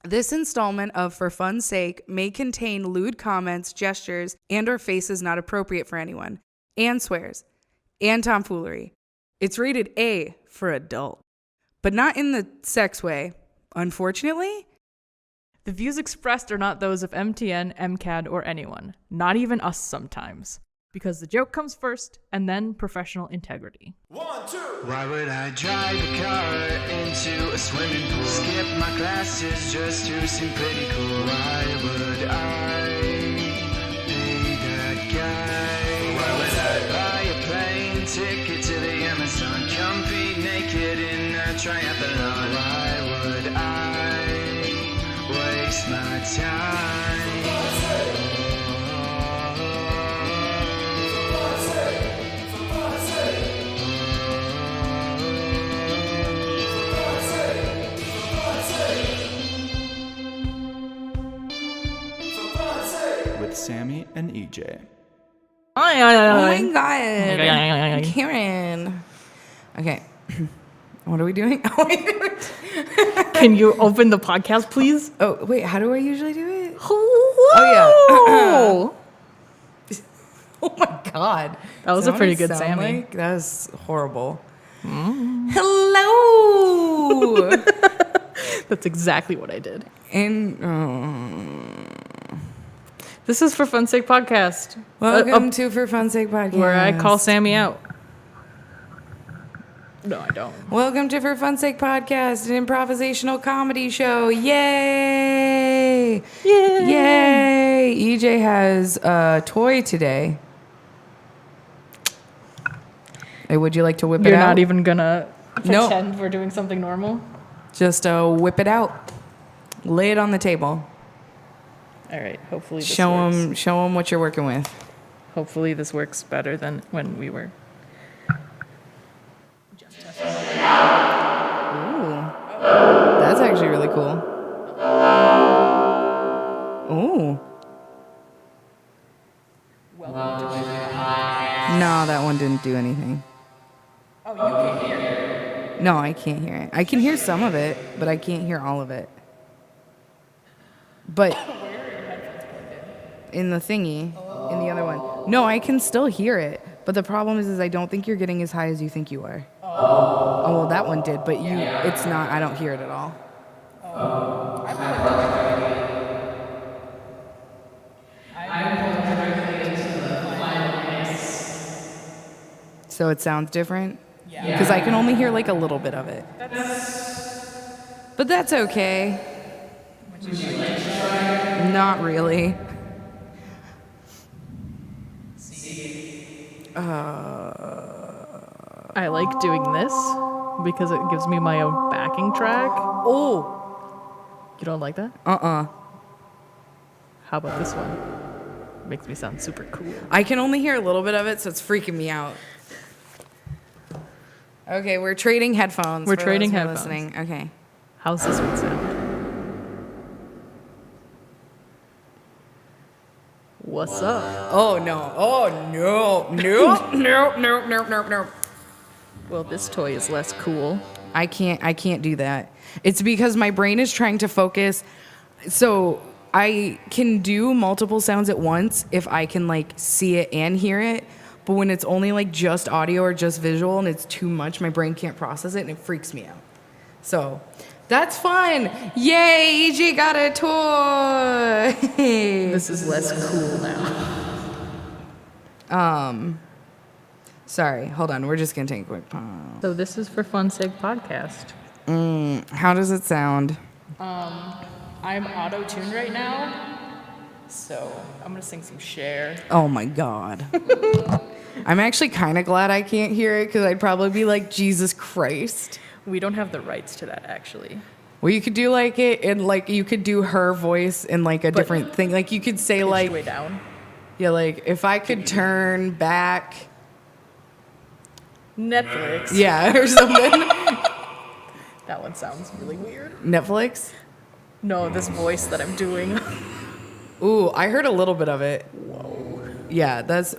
This installment of For Fun's Sake may contain lewd comments, gestures, and or faces not appropriate for anyone, and swears, and tomfoolery. It's rated A for adult, but not in the sex way, unfortunately. The views expressed are not those of MTN, MCAD, or anyone, not even us sometimes. Because the joke comes first, and then professional integrity. 1, 2. Why would I drive a car into a swimming pool? Skip my classes just to seem pretty cool. Why would I be that guy? Why would I buy a plane ticket to the Amazon? Compete naked in a triathlon. Why would I waste my time? With Sammy and EJ. Oh my god. Karen. Okay. What are we doing? Can you open the podcast, please? Oh, wait. How do I usually do it? Oh, yeah. Oh my god. That was a pretty good Sammy. Like? That was horrible. Hello. That's exactly what I did. And This is For Fun's Sake podcast. welcome to For Fun's Sake podcast, Where I call Sammy out. No, I don't. Welcome to For Fun's Sake podcast, an improvisational comedy show. Yay! Yay! Yay! EJ has a toy today. Hey, would you like to whip it out? You're not even gonna No. pretend we're doing something normal? Just whip it out. Lay it on the table. All right, hopefully this Show works. him what you're working with. Hopefully this works better than when we were. Ooh. That's actually really cool. Ooh. No, that one didn't do anything. Oh, you can hear it. No, I can't hear it. I can hear some of it, but I can't hear all of it. But in the thingy, in the other one. No, I can still hear it. But the problem is I don't think you're getting as high as you think you are. Oh, well, that one did, but it's not. I don't hear it at all. So it sounds different? Yeah. Because I can only hear like a little bit of it. But that's okay. Would you like to try? Not really. I like doing this because it gives me my own backing track. Oh. You don't like that? Uh-uh. How about this one? Makes me sound super cool. I can only hear a little bit of it, so it's freaking me out. Okay, we're trading headphones. We're for trading those who are headphones. Listening. Okay. How's this one sound? What's up? Oh no! Oh no! No! No! No! No! No! No! Well, this toy is less cool. I can't do that. It's because my brain is trying to focus. So I can do multiple sounds at once if I can like see it and hear it. But when it's only like just audio or just visual and it's too much, my brain can't process it and it freaks me out. So that's fun. Yay, EJ got a toy. This is less cool now. Sorry, hold on. We're just going to take a quick pause. So this is For Fun's Sake podcast. How does it sound? I'm auto-tuned right now, so I'm gonna sing some Cher. Oh my God. I'm actually kind of glad I can't hear it because I'd probably be like, Jesus Christ. We don't have the rights to that, actually. Well, you could do like it and like you could do her voice in like a different thing. Like you could say Pitched like, way down. yeah, like if I could turn back. Netflix. Yeah, or something. That one sounds really weird. Netflix? No, this voice that I'm doing. Ooh, I heard a little bit of it. Whoa. Yeah, that's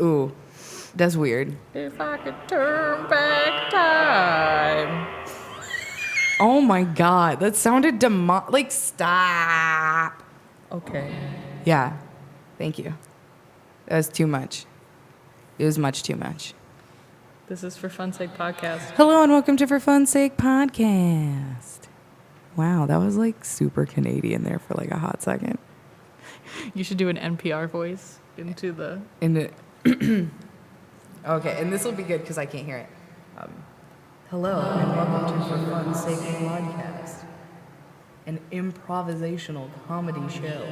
weird. If I could turn back time. Oh my God. That sounded like, stop. Okay. Yeah. Thank you. That was too much. It was much too much. This is For Fun's Sake podcast. Hello and welcome to For Fun's Sake podcast. Wow, that was like super Canadian there for like a hot second. You should do an NPR voice into the... Okay, and this will be good because I can't hear it. Hello and welcome to For Fun's Sake podcast, an improvisational comedy show.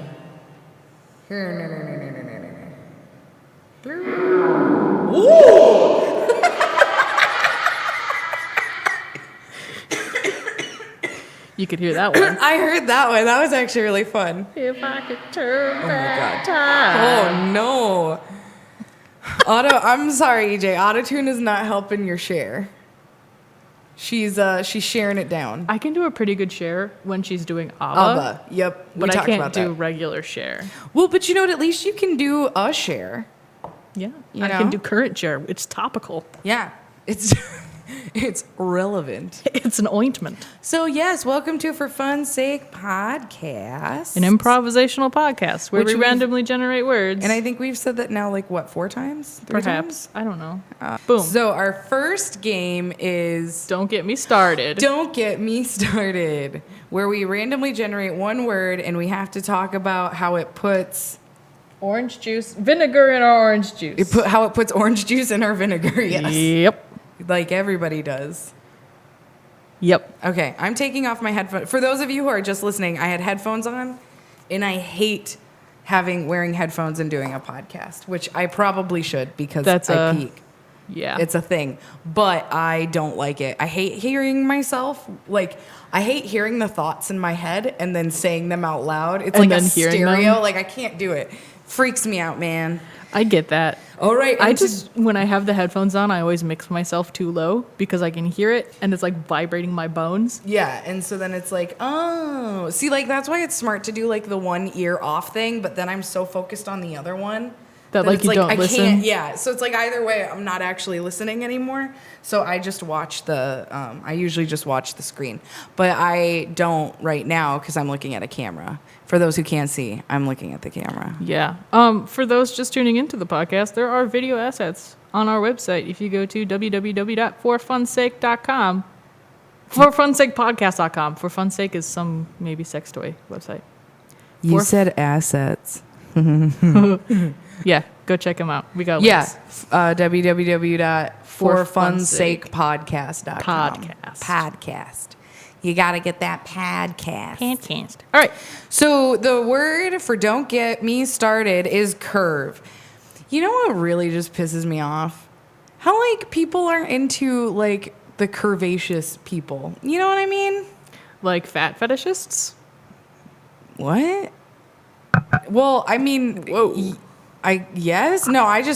You could hear that one. I heard that one. That was actually really fun. If I could turn back time. Oh no. I'm sorry, EJ. Autotune is not helping your share. She's sharing it down. I can do a pretty good share when she's doing ABBA. ABBA. Yep. But I can't do regular share. Well, but you know what? At least you can do a share. Yeah. You I know? can do current share. It's topical. Yeah. It's relevant. It's an ointment. So yes, welcome to For Fun's Sake podcast. An improvisational podcast where Which we randomly generate words. And I think we've said that now like what, 4 times? 3 Perhaps. times? I don't know. Boom. So our first game is Don't Get Me Started. Don't Get Me Started, where we randomly generate one word and we have to talk about how it puts Orange juice. Vinegar in our orange juice. how it puts orange juice in our vinegar. Yes. Yep. Like everybody does. Yep. Okay, I'm taking off my headphones. For those of you who are just listening, I had headphones on, and I hate wearing headphones and doing a podcast, which I probably should because I peak. Yeah. It's a thing, but I don't like it. I hate hearing myself. Like, I hate hearing the thoughts in my head and then saying them out loud. It's And like a then hearing stereo. them? Like, I can't do it. Freaks me out, man. I get that. All right. When I have the headphones on, I always mix myself too low because I can hear it and it's like vibrating my bones. Yeah, and so then it's like, oh. See, like, that's why it's smart to do, like, the one ear off thing, but then I'm so focused on the other one. That like it's you don't I listen? Can't, yeah, so it's like either way, I'm not actually listening anymore. So I just watch I usually just watch the screen. But I don't right now because I'm looking at a camera. For those who can't see, I'm looking at the camera. Yeah. For those just tuning into the podcast, there are video assets on our website. If you go to www.forfunsake.com, forfunsakepodcast.com. For Fun's Sake is some maybe sex toy website. You said assets. Yeah, go check them out. We got links. www.forfunsakepodcast.com. Podcast. You got to get that podcast. All right. So the word for don't get me started is curve. You know what really just pisses me off? How, like, people are into, like, the curvaceous people. You know what I mean? Like fat fetishists? What? Well, I mean, Whoa. I just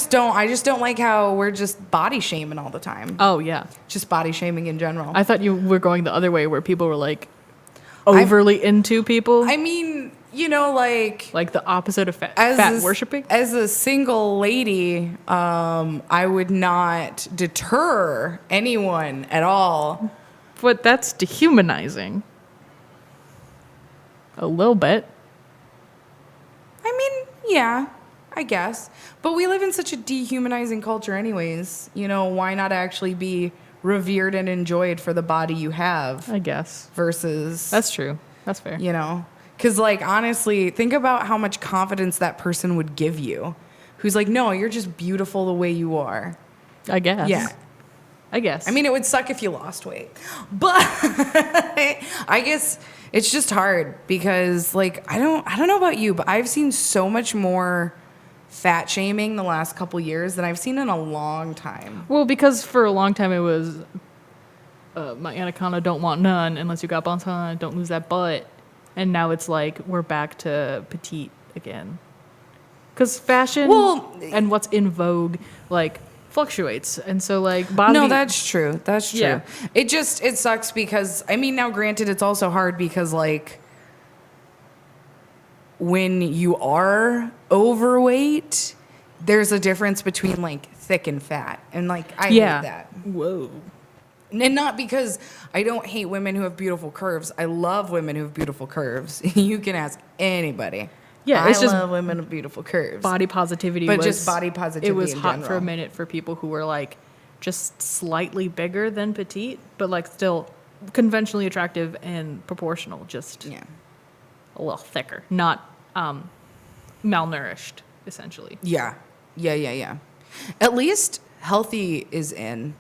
don't like how we're just body shaming all the time. Oh, yeah. Just body shaming in general. I thought you were going the other way where people were like overly into people. I mean, you know, like the opposite of fat worshipping. As a single lady, I would not deter anyone at all. But that's dehumanizing. A little bit. I mean, yeah, I guess. But we live in such a dehumanizing culture anyways. You know, why not actually be revered and enjoyed for the body you have? I guess. Versus... That's true. That's fair. You know? Because, like, honestly, think about how much confidence that person would give you. Who's like, no, you're just beautiful the way you are. I guess. Yeah. I guess. I mean, it would suck if you lost weight. But I guess it's just hard because, like, I don't know about you, but I've seen so much more fat shaming the last couple years than I've seen in a long time. Well, because for a long time it was my anaconda don't want none unless you got buns on, don't lose that butt. And now it's like we're back to petite again. Because fashion and what's in vogue, like, fluctuates. And so, like, body... No, that's true. That's true. Yeah. It sucks because, I mean, now granted, it's also hard because, like, when you are overweight, there's a difference between, like, thick and fat. And, like, I hate that. Whoa. And not because I don't hate women who have beautiful curves. I love women who have beautiful curves. You can ask anybody. Yeah, I it's just love women with beautiful curves. body positivity. But was, just body positivity It was in hot for a general. minute for people who were like just slightly bigger than petite, but like still conventionally attractive and proportional. Just Yeah. a little thicker, not malnourished, essentially. Yeah. Yeah. At least healthy is in.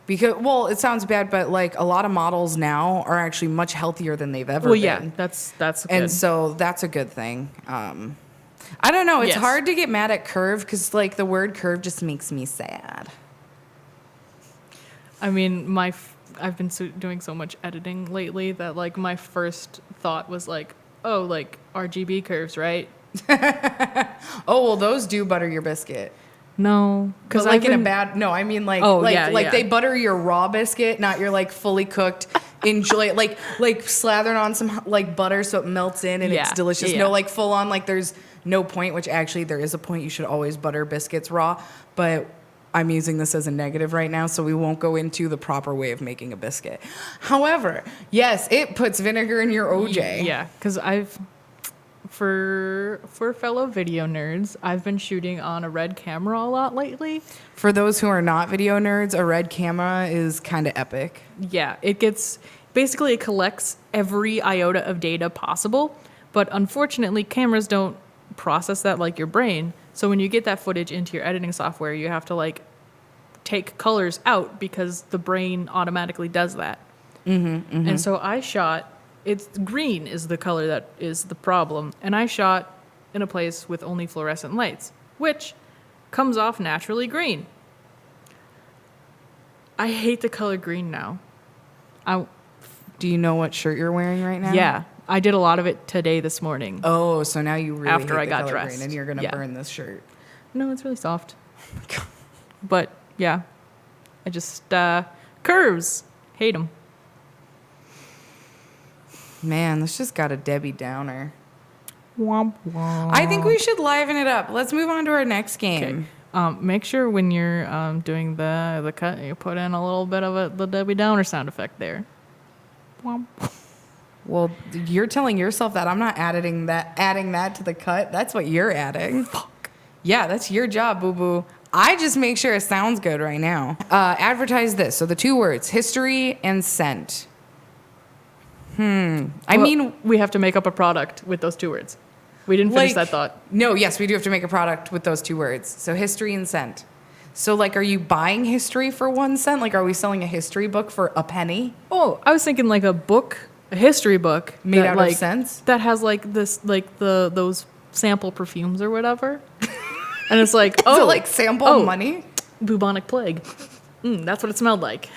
Because, well, it sounds bad, but like a lot of models now are actually much healthier than they've ever Well, been. yeah, that's good. And so that's a good thing. I don't know. It's Yes. hard to get mad at curve because like the word curve just makes me sad. I mean, I've been doing so much editing lately that like my first thought was like, oh, like RGB curves, right? Oh, well, those do butter your biscuit. No, Because like in a bad, no, I mean like, Oh, like, yeah, like yeah. they butter your raw biscuit, not your like fully cooked, enjoy like slathered on some like butter so it melts in and it's Yeah, delicious. yeah. No, like full on, like there's no point, which actually there is a point. You should always butter biscuits raw, but I'm using this as a negative right now, so we won't go into the proper way of making a biscuit. However, yes, it puts vinegar in your OJ. Yeah, because for fellow video nerds, I've been shooting on a red camera a lot lately. For those who are not video nerds, a red camera is kind of epic. Yeah, it collects every iota of data possible, but unfortunately cameras don't process that like your brain. So when you get that footage into your editing software, you have to like take colors out because the brain automatically does that. And so I shot, green is the color that is the problem, and I shot in a place with only fluorescent lights, which comes off naturally green. I hate the color green now. Do you know what shirt you're wearing right now? Yeah, I did a lot of it today this morning. Oh, so now you really After hate I the got color dressed. green and you're gonna Yeah. burn this shirt. No, it's really soft. But yeah, I just curves, hate them. Man, this just got a Debbie Downer. Womp womp. I think we should liven it up. Let's move on to our next game. Make sure when you're doing the cut, you put in a little bit of the Debbie Downer sound effect there. Womp. Well, you're telling yourself that. I'm not adding that to the cut. That's what you're adding. Fuck. Yeah, that's your job, boo-boo. I just make sure it sounds good right now. Advertise this. So the two words, history and scent. I mean, we have to make up a product with those two words. We didn't finish that thought. No, yes, we do have to make a product with those two words. So history and scent. So like, are you buying history for 1 cent? Like, are we selling a history book for a penny? Oh, I was thinking like a history book Made that, out like, of scents? that has like this, like those sample perfumes or whatever. And it's like, oh, Is it like sample money? bubonic plague. That's what it smelled like.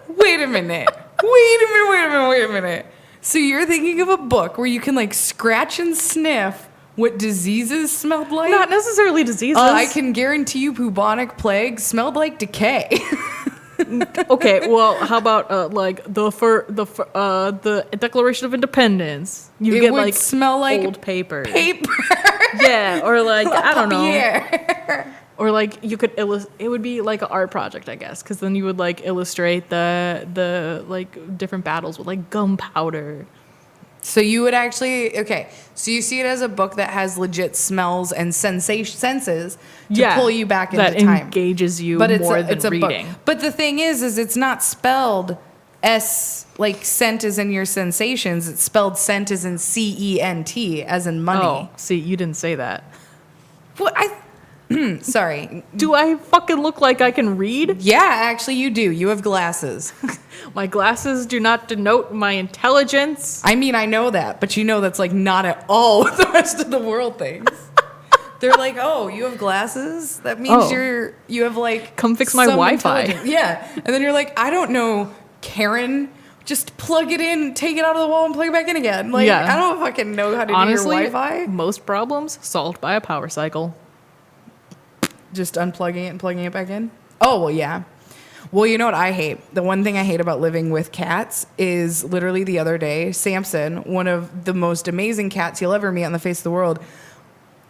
Wait a minute. Wait a minute. So you're thinking of a book where you can like scratch and sniff what diseases smelled like? Not necessarily diseases. I can guarantee you bubonic plague smelled like decay. Okay, well, how about like the Declaration of Independence? You It get would like smell like old paper. paper. Yeah, or like I don't know. Yeah. Or like you could it would be like an art project, I guess, because then you would like illustrate the like different battles with like gunpowder. So you would actually, okay, so you see it as a book that has legit smells and senses to pull you back into that time. engages you But more than it's a reading. book. But the thing is it's not spelled S, like scent is in your sensations. It's spelled scent as in CENT, as in money. Oh, see, you didn't say that. What? Sorry. Do I fucking look like I can read? Yeah, actually you do. You have glasses. My glasses do not denote my intelligence. I mean, I know that, but you know that's like not at all what the rest of the world thinks. They're like, oh, you have glasses? That means you have like Come fix my some Wi-Fi. intelligence. Yeah. And then you're like, I don't know, Karen. Just plug it in, take it out of the wall, and plug it back in again. Like, Yeah. I don't fucking know how to Honestly, do your Wi-Fi. most problems solved by a power cycle. Just unplugging it and plugging it back in? Oh, well, yeah. Well, you know what I hate? The one thing I hate about living with cats is literally the other day, Samson, one of the most amazing cats you'll ever meet on the face of the world,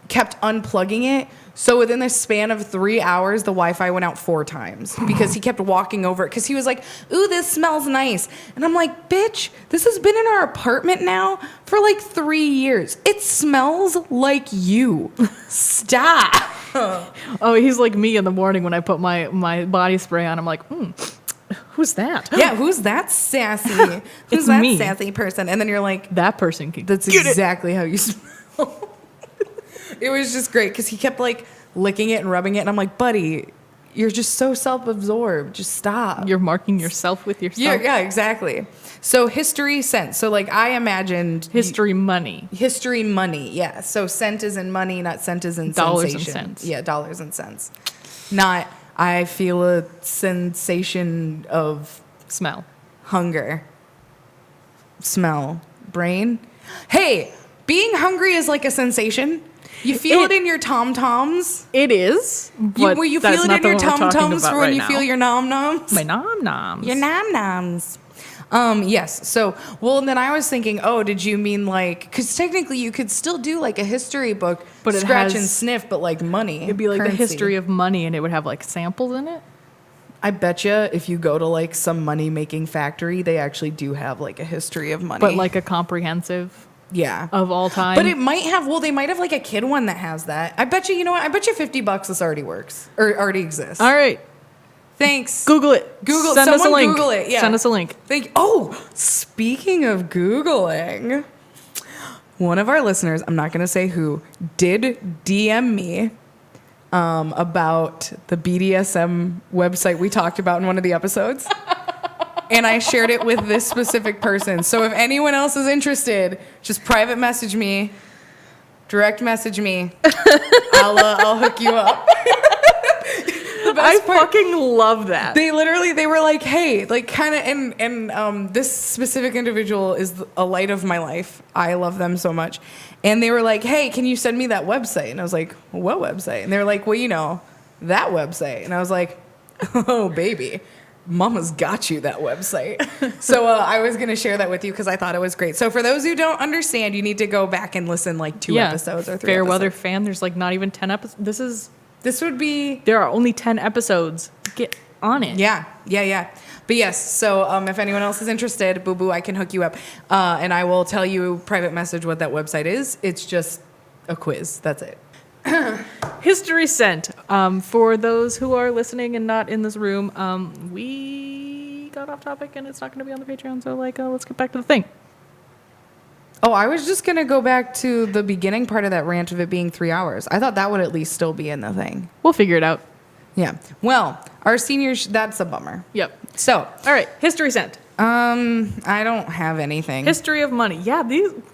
kept unplugging it. So within the span of 3 hours, the Wi-Fi went out 4 times because he kept walking over it because he was like, ooh, this smells nice. And I'm like, bitch, this has been in our apartment now for like 3 years. It smells like you. Stop. Oh, he's like me in the morning when I put my body spray on. I'm like, who's that? Yeah, who's that sassy? Who's It's that me. sassy person? And then you're like, That person can that's get it. exactly how you smell. It was just great because he kept like licking it and rubbing it. And I'm like, buddy, you're just so self-absorbed. Just stop. You're marking yourself with yourself. Yeah, exactly. So history cent. So like I imagined History money. history money. Yeah. So cent is in money, not cent is in Dollars and sensation. cents. Yeah, dollars and cents. Not I feel a sensation of Smell. hunger. Smell. Brain. Hey, being hungry is like a sensation. You feel it in your tom-toms. It is. But Where you that's feel it not in the your one we're talking tom-toms about for when right you now. feel your nom-noms? My nom-noms. Your nom-noms. Yes. So, well, and then I was thinking, oh, did you mean like, because technically you could still do like a history book, But it scratch has- and sniff, but like money. It'd be like currency. the history of money, and it would have like samples in it. I bet you if you go to like some money making factory, they actually do have like a history of money. But like a comprehensive yeah. of all time. But it might have, well, they might have like a kid one that has that. I bet you, you know what? I bet you $50 this already works or already exists. All right. Thanks. Google it. Google- Send us a someone link. Google it, yeah. Send us a link. Oh, speaking of Googling, one of our listeners, I'm not going to say who, did DM me about the BDSM website we talked about in one of the episodes. And I shared it with this specific person. So if anyone else is interested, just private message me, direct message me. I'll hook you up. The I best part- fucking love that. They were like, hey, like kind of, and this specific individual is a light of my life. I love them so much. And they were like, hey, can you send me that website? And I was like, what website? And they were like, well, you know, that website. And I was like, oh, baby, mama's got you that website. So I was going to share that with you because I thought it was great. So for those who don't understand, you need to go back and listen like 2 episodes or 3 Fair episodes. weather fan. There's like not even 10 episodes. This would be... There are only 10 episodes. Get on it. Yeah. But yes, so if anyone else is interested, boo-boo, I can hook you up. And I will tell you private message what that website is. It's just a quiz. That's it. History sent. For those who are listening and not in this room, we got off topic and it's not going to be on the Patreon. So let's get back to the thing. Oh, I was just going to go back to the beginning part of that rant of it being 3 hours. I thought that would at least still be in the thing. We'll figure it out. Yeah. Well, our seniors, that's a bummer. Yep. So, All right. History sent. I don't have anything. History of money. Yeah,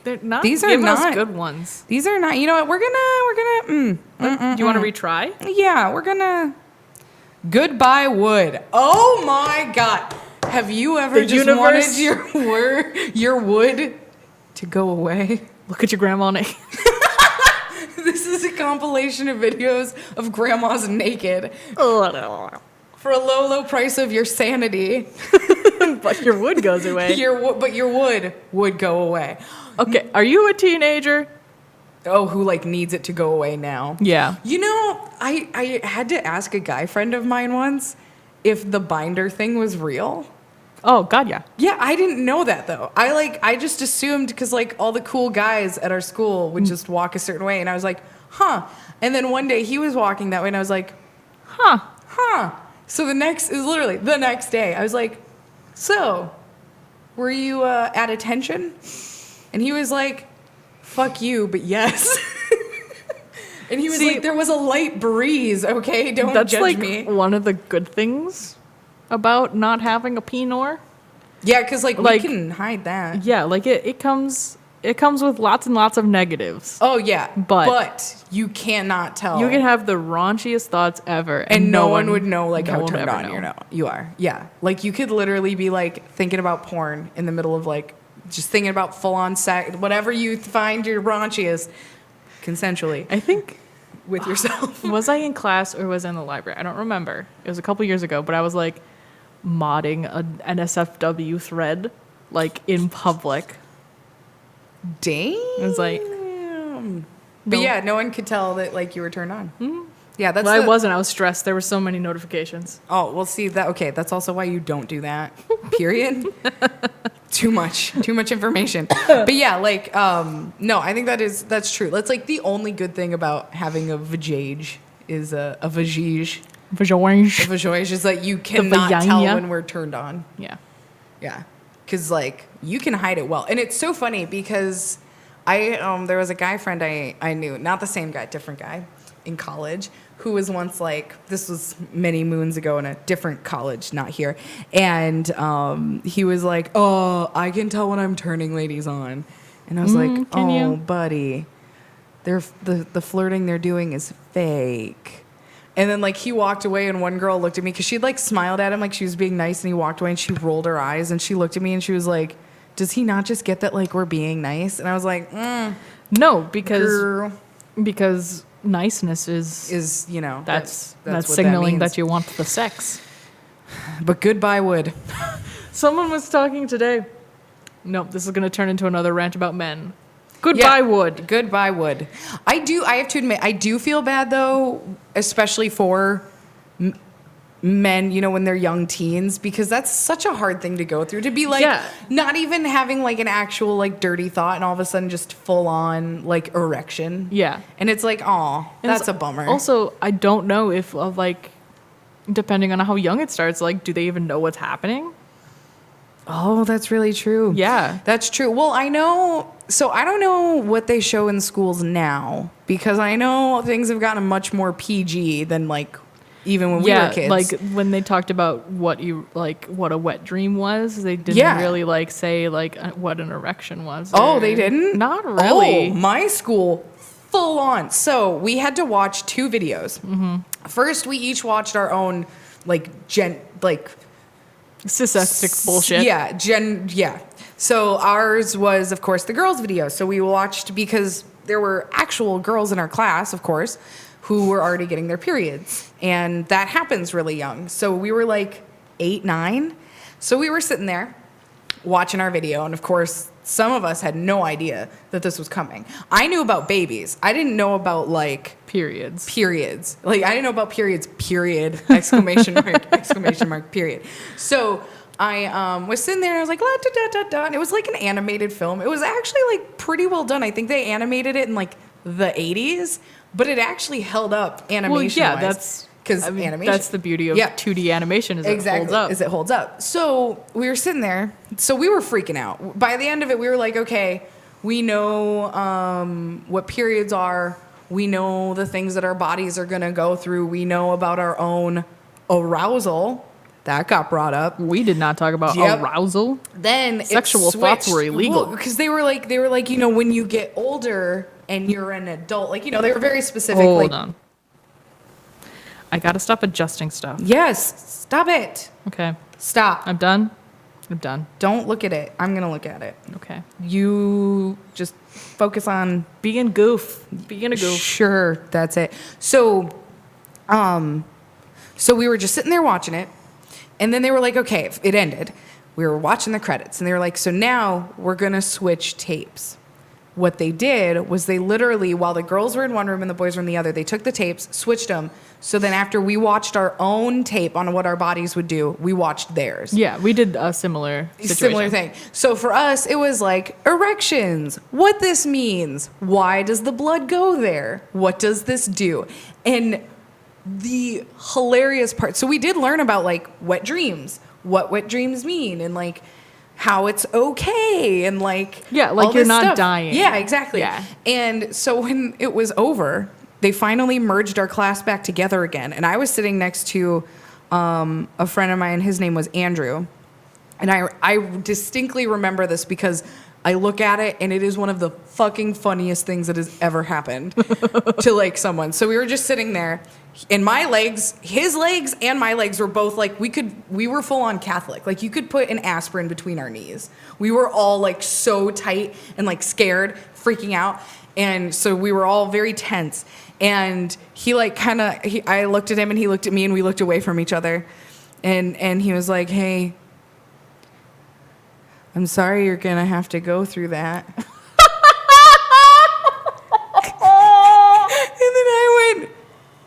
they're not. These are giving not- us good ones. These are not, you know what, we're gonna, Do you want to retry? yeah, we're gonna, goodbye wood. Oh my God. Have you ever The just universe- wanted your wood to go away? Look at your grandma. Nick. This is a compilation of videos of grandmas naked for a low, low price of your sanity. But your wood goes away. But your wood would go away. Okay. Are you a teenager? Oh, who like needs it to go away now? Yeah. You know, I had to ask a guy friend of mine once if the binder thing was real. Oh God, yeah. Yeah, I didn't know that though. I just assumed because like all the cool guys at our school would just walk a certain way, and I was like, huh. And then one day he was walking that way, and I was like, huh. So literally the next day, I was like, so, were you at attention? And he was like, fuck you, but yes. And he was like, there was a light breeze, okay? Don't That's judge like me. one of the good things about not having a penor. Yeah, because like we like- can hide that. Yeah, like it comes with lots and lots of negatives. Oh yeah, But you cannot tell. You can have the raunchiest thoughts ever, and no one would know like no how one would turned ever on know. you are. Yeah, like you could literally be like thinking about porn in the middle of like just thinking about full on sex, whatever you find your raunchiest, consensually I think with yourself. was I in class or was I in the library? I don't remember. It was a couple years ago, but I was like modding an NSFW thread like in public. Dang. It was like But yeah, no one could tell that like you were turned on. Mm-hmm. Yeah, that's. Well, I wasn't. I was stressed. There were so many notifications. Oh, well, see that. Okay, that's also why you don't do that. Period. Too much information. But yeah, like, no, I think that's true. That's like the only good thing about having a vajayge is a vajayge. Vajayge. A vajayge is like you cannot tell when we're turned on. Yeah. Yeah, because like you can hide it well, and it's so funny because there was a guy friend I knew, not the same guy, different guy, in college, who was once like, this was many moons ago in a different college, not here, and he was like, oh, I can tell when I'm turning ladies on, and I was like, oh, buddy, the flirting they're doing is fake. And then, like, he walked away, and one girl looked at me because she, like, smiled at him like she was being nice, and he walked away, and she rolled her eyes, and she looked at me, and she was like, does he not just get that, like, we're being nice? And I was like, no, because niceness is you know, that's what signaling that that you want the sex. But goodbye would. Someone was talking today. Nope, this is going to turn into another rant about men. Goodbye would. Goodbye would. I have to admit, I do feel bad though, especially for men, you know, when they're young teens, because that's such a hard thing to go through, to be like, not even having like an actual like dirty thought and all of a sudden just full on like erection. Yeah. And it's like, oh, that's a bummer. Also, I don't know if like, depending on how young it starts, like, do they even know what's happening? Oh, that's really true. Yeah. That's true. Well, I know, so I don't know what they show in schools now, because I know things have gotten much more PG than like even when we were kids. Like when they talked about what a wet dream was, they didn't really like say like what an erection was. Oh, they didn't? Not really. Oh, my school, full on. So we had to watch 2 videos. Mm-hmm. First, we each watched our own cystic bullshit. Yeah. So ours was, of course, the girls' video. So we watched, because there were actual girls in our class, of course, who were already getting their periods. And that happens really young. So we were like 8, 9. So we were sitting there watching our video. And of course, some of us had no idea that this was coming. I knew about babies. I didn't know about like periods. Like I didn't know about periods, period, exclamation mark, period. So I was sitting there and I was like, la, da, da, da, da. And it was like an animated film. It was actually like pretty well done. I think they animated it in like the 80s, but it actually held up animation. Well, yeah, that's because animation. That's the beauty of 2D animation is it holds up. So we were sitting there. So we were freaking out. By the end of it, we were like, okay, we know what periods are. We know the things that our bodies are going to go through. We know about our own arousal. That got brought up. We did not talk about arousal. Then sexual thoughts were illegal. Because they were like, you know, when you get older and you're an adult, like, you know, they were very specific. Hold on. I got to stop adjusting stuff. Yes. Stop it. Okay. Stop. I'm done. Don't look at it. I'm going to look at it. Okay. You just focus on being a goof. Sure. That's it. So we were just sitting there watching it. And then they were like, okay, it ended. We were watching the credits. And they were like, so now we're going to switch tapes. What they did was they literally, while the girls were in one room and the boys were in the other, they took the tapes, switched them. So then after we watched our own tape on what our bodies would do, we watched theirs. Yeah, we did a similar thing. So for us, it was like erections, what this means. Why does the blood go there? What does this do? And the hilarious part. So we did learn about like wet dreams, what wet dreams mean, and like how it's okay, and like like you're not dying. Yeah, exactly. Yeah. And so when it was over, they finally merged our class back together again, and I was sitting next to a friend of mine. His name was Andrew, and I distinctly remember this because I look at it and it is one of the fucking funniest things that has ever happened to like someone. So we were just sitting there, and my legs, his legs and my legs were both like, we were full on Catholic. Like you could put an aspirin between our knees. We were all like so tight and like scared, freaking out. And so we were all very tense. And he like I looked at him and he looked at me and we looked away from each other. And he was like, hey, I'm sorry you're going to have to go through that.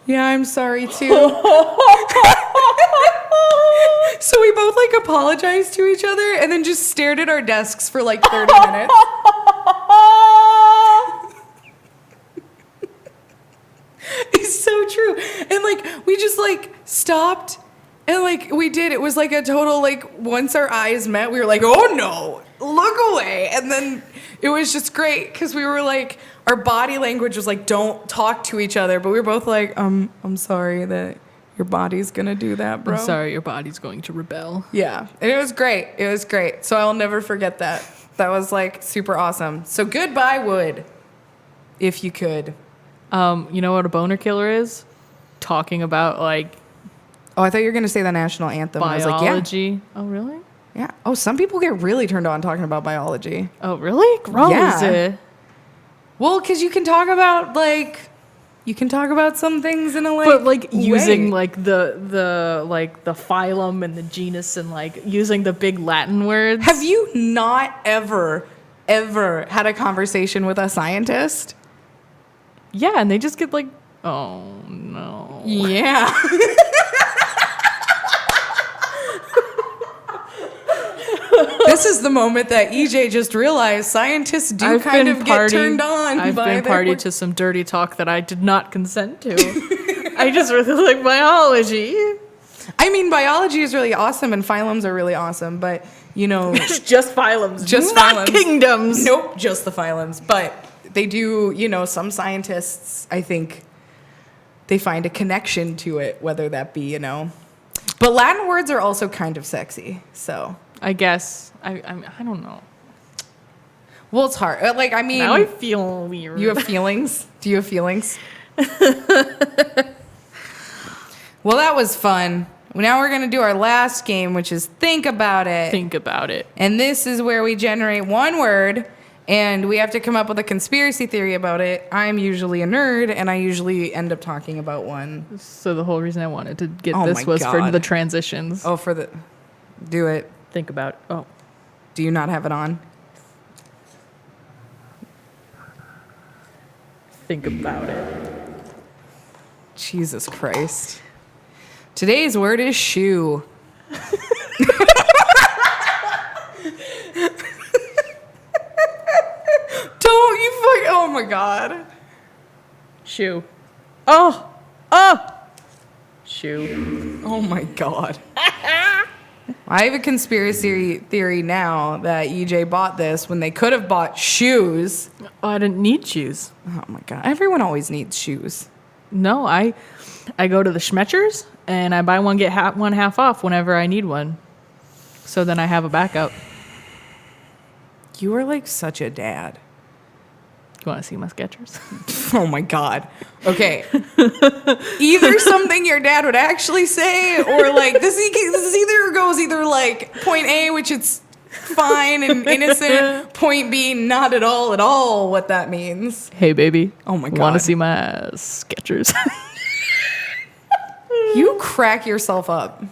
Yeah, I'm sorry too. So we both like apologized to each other and then just stared at our desks for like 30 minutes. It's so true. And like we just like stopped and like we did. It was like a total like once our eyes met, we were like, oh no, look away. And then it was just great because we were like, our body language was like, don't talk to each other. But we were both like, I'm sorry that your body's gonna do that, bro. I'm sorry, your body's going to rebel. Yeah, and it was great. It was great. So I'll never forget that. That was like super awesome. So goodbye, Wood, if you could. You know what a boner killer is? Talking about like Oh, I thought you were gonna say the national anthem. biology. I was like, yeah, Oh, really? yeah. Oh, some people get really turned on talking about biology. Oh, really? Gross. Yeah. Well, because you can talk about like. You can talk about some things in a like, But like using way. like the like the phylum and the genus and like using the big Latin words. Have you not ever had a conversation with a scientist? Yeah, and they just get like, oh no. Yeah. This is the moment that EJ just realized scientists do kind of get turned on. I've by been their party work. to some dirty talk that I did not consent to. I just really like biology. I mean, biology is really awesome and phylums are really awesome, but you know, Just phylums. Just not phylums. kingdoms. nope, just the phylums. But they do, you know, some scientists, I think, they find a connection to it, whether that be, you know. But Latin words are also kind of sexy, so. I guess. I don't know. Well, it's hard. Like, I mean, Now I feel weird. you have feelings? Do you have feelings? Well, that was fun. Now we're going to do our last game, which is Think About It. Think about it. And this is where we generate one word, and we have to come up with a conspiracy theory about it. I'm usually a nerd, and I usually end up talking about one. So the whole reason I wanted to get Oh this my was for God. the transitions. Oh, for the... Do it. Think about. Oh. Do you not have it on? Think about it. Jesus Christ. Today's word is shoe. Don't you fuck... Oh my God. Shoe. Oh. Oh. Shoe. Oh my God. I have a conspiracy theory now that EJ bought this when they could have bought shoes. Oh, I didn't need shoes. Oh my God. Everyone always needs shoes. No, I go to the Schmetchers and I buy one get one half off whenever I need one. So then I have a backup. You are like such a dad. You want to see my Skechers? Oh my God. Okay. Either something your dad would actually say, or like this either goes either like point A, which it's fine and innocent, point B, not at all what that means. Hey, baby. Oh my God. Want to see my Skechers? You crack yourself up.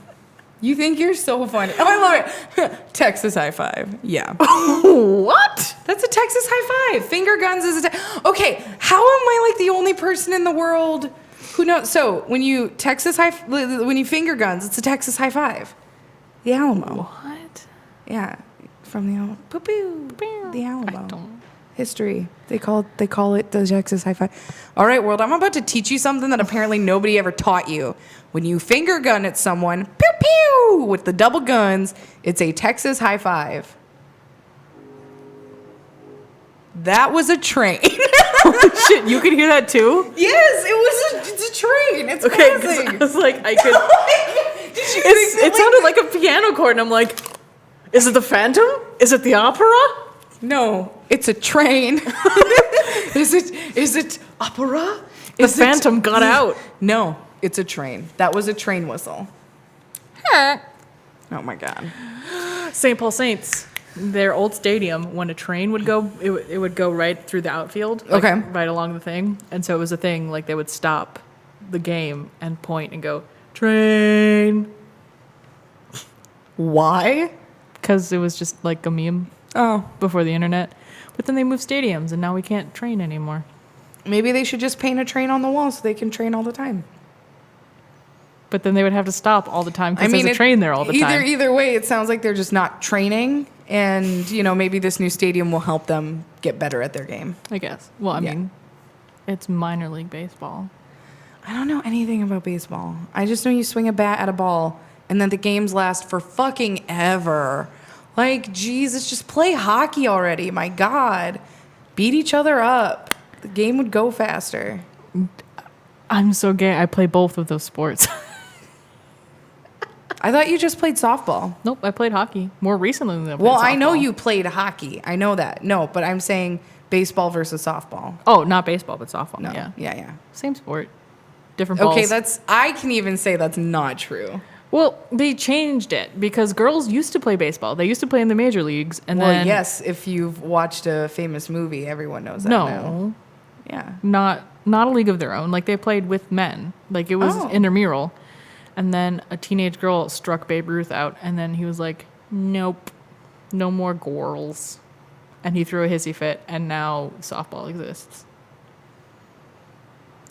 You think you're so funny. Oh, I love it. Texas high five. Yeah. What? That's a Texas high five. Finger guns is okay, how am I like the only person in the world who knows? So when you when you finger guns, it's a Texas high five. The Alamo. What? Yeah. From the Alamo. The Alamo. I don't. History. They call it the Texas high five. All right, world. I'm about to teach you something that apparently nobody ever taught you. When you finger gun at someone, pew pew, with the double guns, it's a Texas high five. That was a train. Shit, you could hear that too? Yes, it's a train. It's Okay, 'cause classic. I was like, I could. Did you It sounded like a piano chord, and I'm like, is it the Phantom? Is it the opera? No, it's a train. Is it opera? The Phantom got out. No, it's a train. That was a train whistle. Oh my God. St. Paul Saints, their old stadium, when a train would go, it would go right through the outfield. Like, Okay. right along the thing. And so it was a thing, like they would stop the game and point and go, train. Why? Because it was just like a meme Oh, before the internet. But then they moved stadiums and now we can't train anymore. maybe they should just paint a train on the wall so they can train all the time. But then they would have to stop all the time I because mean, there's a train there all the time. Either way, it sounds like they're just not training, and maybe this new stadium will help them get better at their game. I guess. Well, I mean, it's minor league baseball. I don't know anything about baseball. I just know you swing a bat at a ball, and then the games last for fucking ever. Like, Jesus, just play hockey already. My God, beat each other up. The game would go faster. I'm so gay. I play both of those sports. I thought you just played softball. Nope, I played hockey more recently than I played Well, softball. I know you played hockey. I know that. No, but I'm saying baseball versus softball. Oh, not baseball, but softball. No. Yeah. Yeah. Same sport. Different balls. Okay, I can even say that's not true. Well, they changed it because girls used to play baseball. They used to play in the major leagues, and Well, then yes, if you've watched a famous movie, everyone knows that now. no, Yeah. not a league of their own. Like they played with men. Like it was Oh. intramural, and then a teenage girl struck Babe Ruth out, and then he was like, "Nope, no more girls," and he threw a hissy fit, and now softball exists.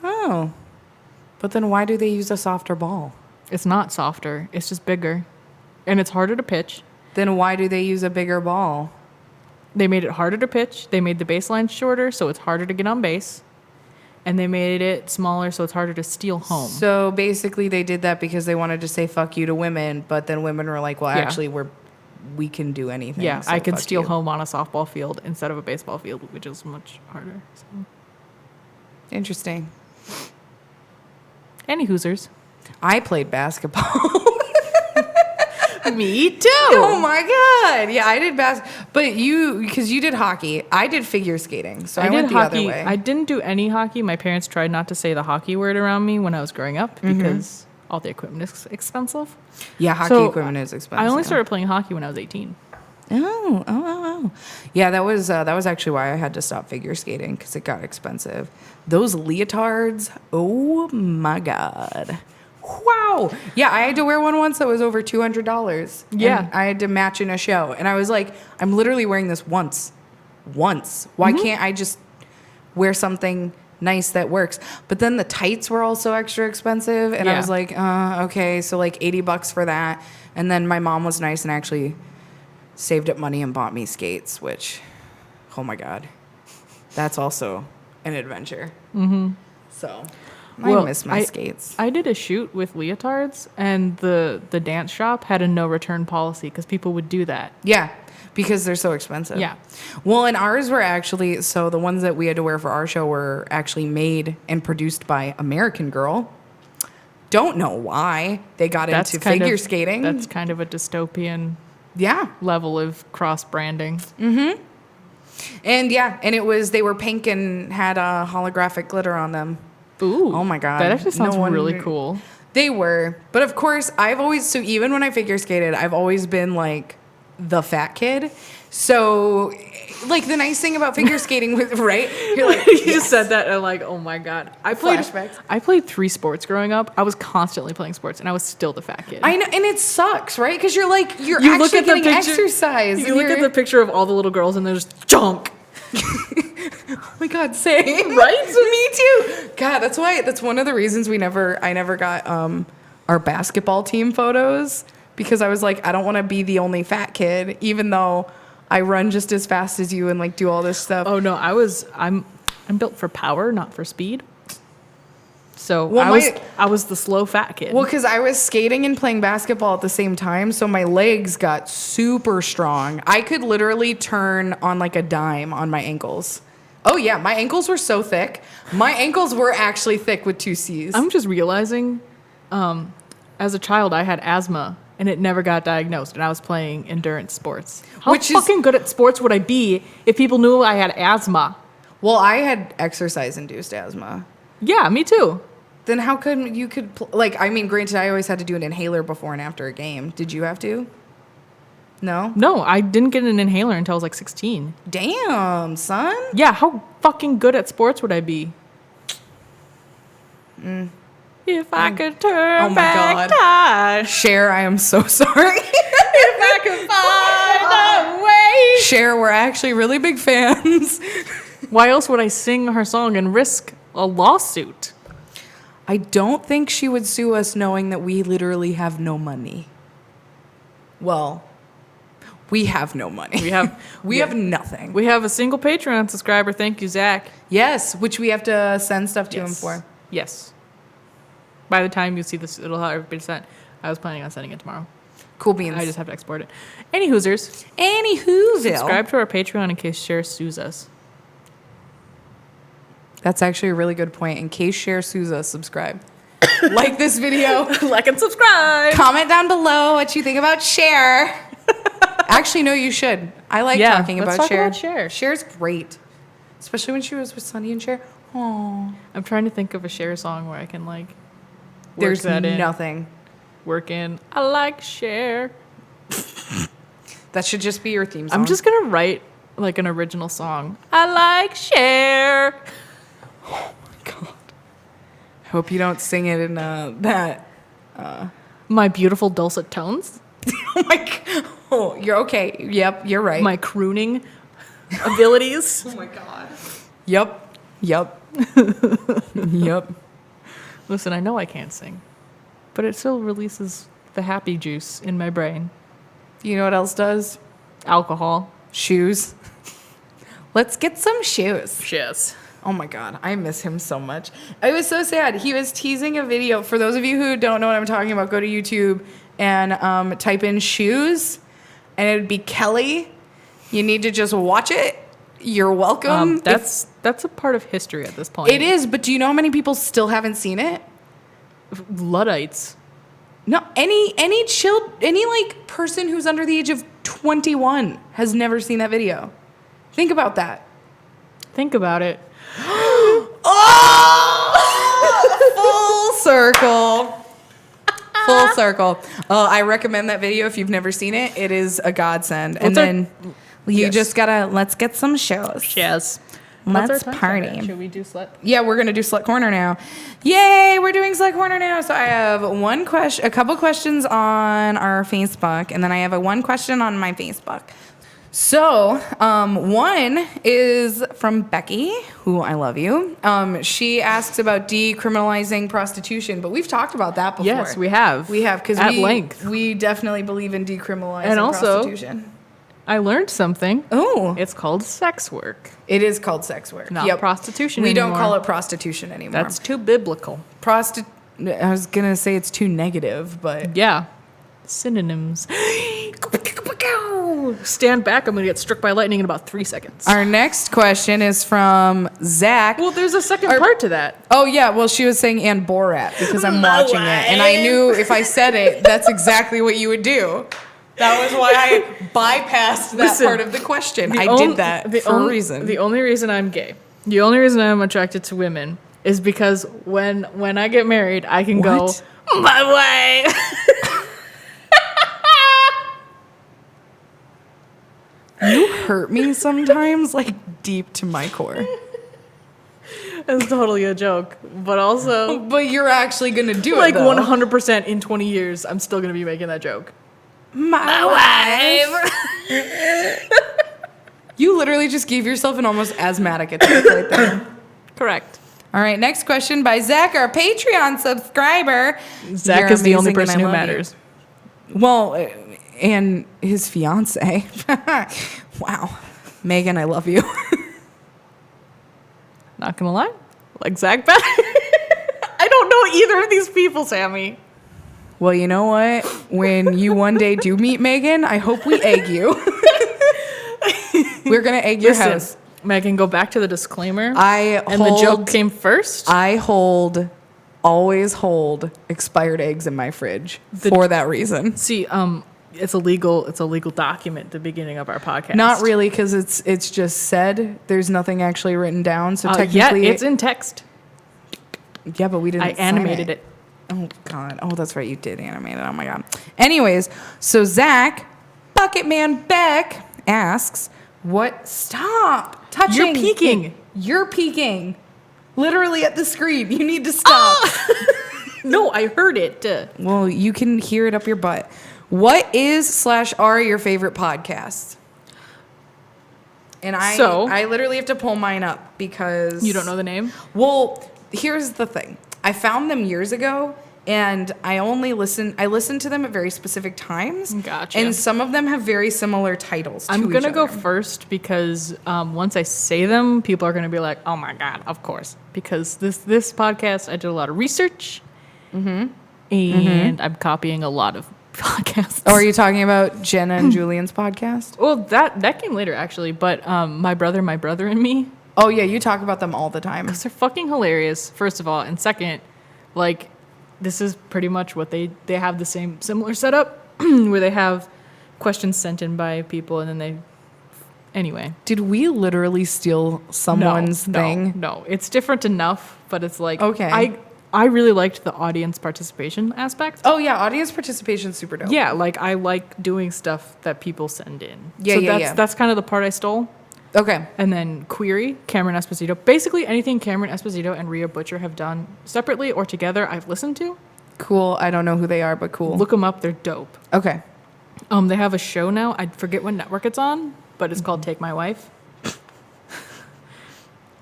Oh. But then why do they use a softer ball? It's not softer. It's just bigger, and it's harder to pitch. Then why do they use a bigger ball? They made it harder to pitch. They made the baseline shorter, so it's harder to get on base. And they made it smaller, so it's harder to steal home. So basically they did that because they wanted to say fuck you to women, but then women were like, well, Yeah. actually we can do anything. Yeah, so I can fuck steal you. home on a softball field instead of a baseball field, which is much harder. So. Interesting. Any Hoosers. I played basketball. Me too. Oh my God. Yeah, I did but because you did hockey, I did figure skating. So I went the hockey. other way. I didn't do any hockey. My parents tried not to say the hockey word around me when I was growing up because all the equipment is expensive. Yeah, hockey So, equipment is expensive. I only started playing hockey when I was 18. Oh. Yeah, that was actually why I had to stop figure skating because it got expensive. Those leotards, oh my God. Wow. Yeah, I had to wear one once that was over $200. Yeah. And I had to match in a show. And I was like, I'm literally wearing this once. Why can't I just wear something nice that works? But then the tights were also extra expensive. And I Yeah. was like, okay, so like $80 for that. And then my mom was nice and actually saved up money and bought me skates, which, oh my God, that's also an adventure. Mm-hmm. So I miss my skates. I did a shoot with leotards, and the dance shop had a no return policy because people would do that. Yeah, because they're so expensive. Yeah. Well, and ours were actually, so the ones that we had to wear for our show were actually made and produced by American Girl. Don't know why they got into figure skating. That's kind of a dystopian Yeah. level of cross branding. And they were pink and had a holographic glitter on them. Ooh. Oh my God. That actually sounds No one- really cool. They were. But of course, so even when I figure skated, I've always been like the fat kid. So, like, the nice thing about figure skating was, right? You're like, You just said that and I'm like, oh my God. Flashbacks. I played 3 sports growing up. I was constantly playing sports and I was still the fat kid. I know, and it sucks, right? Because you're like, you're You look actually at the getting picture- exercise. You and look at you're- the picture of all the little girls and there's junk. Oh my God, same. Right? Me too. God, that's one of the reasons I never got our basketball team photos, because I was like, I don't want to be the only fat kid, even though I run just as fast as you and like do all this stuff. Oh no, I'm built for power, not for speed. So Well, I was the slow fat kid. Well, because I was skating and playing basketball at the same time, so my legs got super strong. I could literally turn on like a dime on my ankles. Oh yeah, my ankles were so thick. My ankles were actually thick with 2 C's. I'm just realizing, as a child, I had asthma and it never got diagnosed, and I was playing endurance sports. How fucking good at sports would I be if people knew I had asthma? Well, I had exercise-induced asthma. Yeah, me too. Then how come you could granted, I always had to do an inhaler before and after a game. Did you have to? No? No, I didn't get an inhaler until I was like 16. Damn, son. Yeah, how fucking good at sports would I be? If I could turn Oh my back God. time. Cher, I am so sorry. If I could find a way. Cher, we're actually really big fans. Why else would I sing her song and risk a lawsuit? I don't think she would sue us knowing that we literally have no money. Well, we have no money. We have nothing. We have a single Patreon subscriber. Thank you, Zach. Yes, which we have to send stuff to him for. Yes. By the time you see this, it'll have been sent. I was planning on sending it tomorrow. Cool beans. I just have to export it. Any Hoosers, subscribe to our Patreon in case Cher sues us. That's actually a really good point. In case Cher sues us, subscribe. Like this video. Like and subscribe. Comment down below what you think about Cher. Actually, no, you should. I like talking let's about talk Cher. about Cher. Cher's great. Especially when she was with Sonny and Cher. Aww. I'm trying to think of a Cher song where I can like work There's that in. nothing. Work in. I like Cher. That should just be your theme song. I'm just gonna write like an original song. I like Cher. Oh my god. Hope you don't sing it in that. My beautiful dulcet tones. Oh my god. Oh, you're okay. Yep, you're right. My crooning abilities. Oh my god. Yep. Yep. Yep. Listen, I know I can't sing, but it still releases the happy juice in my brain. You know what else does? Alcohol. Shoes. Let's get some shoes. Yes. Oh my god, I miss him so much. I was so sad. He was teasing a video. For those of you who don't know what I'm talking about, go to YouTube and type in shoes, and it'd be Kelly. You need to just watch it. You're welcome. That's a part of history at this point. It is, but do you know how many people still haven't seen it? Luddites. No, any like person who's under the age of 21 has never seen that video. Think about that. Think about it. Full circle. Full circle. I recommend that video if you've never seen it. It is a godsend. And then you just gotta, let's get some shows. Yes. Let's party. Should we do slut? Yeah, we're gonna do Slut Corner now. Yay, we're doing Slut Corner now. So I have a couple questions on our Facebook, and then I have one question on my Facebook. So, one is from Becky, who I love you. She asks about decriminalizing prostitution, but we've talked about that before. Yes, we have. We have, because at length. We definitely believe in decriminalizing And also, prostitution. I learned something. Oh, It's called sex work, it is called sex work. not prostitution We anymore. don't call it prostitution anymore. That's too biblical. I was gonna say it's too negative, but Yeah. Synonyms. Stand back. I'm going to get struck by lightning in about 3 seconds. our next question is from Zach. Well, there's a second part to that. Oh yeah, well she was saying and Borat because I'm watching it, and I knew if I said it, that's exactly what you would do. That was why I bypassed that Listen, part of the question. I did that for a reason. The only reason I'm gay, the only reason I'm attracted to women is because when I get married, I can What? go my way. You hurt me sometimes, like deep to my core. It's totally a joke, but also But you're actually gonna do like it, though. 100% in 20 years, I'm still going to be making that joke. My wife. You literally just gave yourself an almost asthmatic attack right there. Correct. All right, next question by Zach, our Patreon subscriber. Zach You're is the only amazing and person I who love matters. you. Well, and his fiance. Wow. Megan, I love you. Not gonna lie, like Zach better. I don't know either of these people, Sammy. Well, you know what? When you one day do meet Megan, I hope we egg you. We're going to egg your house. Megan, go back to the disclaimer. The joke came first. I always hold expired eggs in my fridge for that reason. See, it's a legal document at the beginning of our podcast. Not really, because it's just said. There's nothing actually written down. So technically, yeah, it's in text. Yeah, but we didn't. I animated it. Oh God! Oh, that's right. You did animate it. Oh my God. Anyways, so Zach, Bucket Man Beck asks, "What? Stop touching. You're peeking. You're peeking. Literally at the screen. You need to stop." No, I heard it. Well, you can hear it up your butt. What is/are your favorite podcasts? And I literally have to pull mine up because You don't know the name? Well, here's the thing. I found them years ago, and I listen to them at very specific times. Gotcha. And some of them have very similar titles to I'm each going to other. go first because once I say them, people are going to be like, oh my God, of course. Because this podcast, I did a lot of research. And I'm copying a lot of podcasts. Oh, are you talking about Jenna and Julian's podcast? Well, that came later, actually. But My Brother and Me, Oh, yeah, you talk about them all the time. because they're fucking hilarious, first of all. And second, like, this is pretty much what they have the similar setup where they have questions sent in by people and then they... Anyway. Did we literally steal someone's thing? No, it's different enough, but it's like... Okay. I really liked the audience participation aspect. Oh, yeah, audience participation is super dope. Yeah, like, I like doing stuff that people send in. Yeah, so yeah. That's kind of the part I stole. Okay. And then Query, Cameron Esposito. Basically anything Cameron Esposito and Rhea Butcher have done separately or together, I've listened to. Cool. I don't know who they are, but cool. Look them up. They're dope. Okay. They have a show now. I forget what network it's on, but it's called Take My Wife.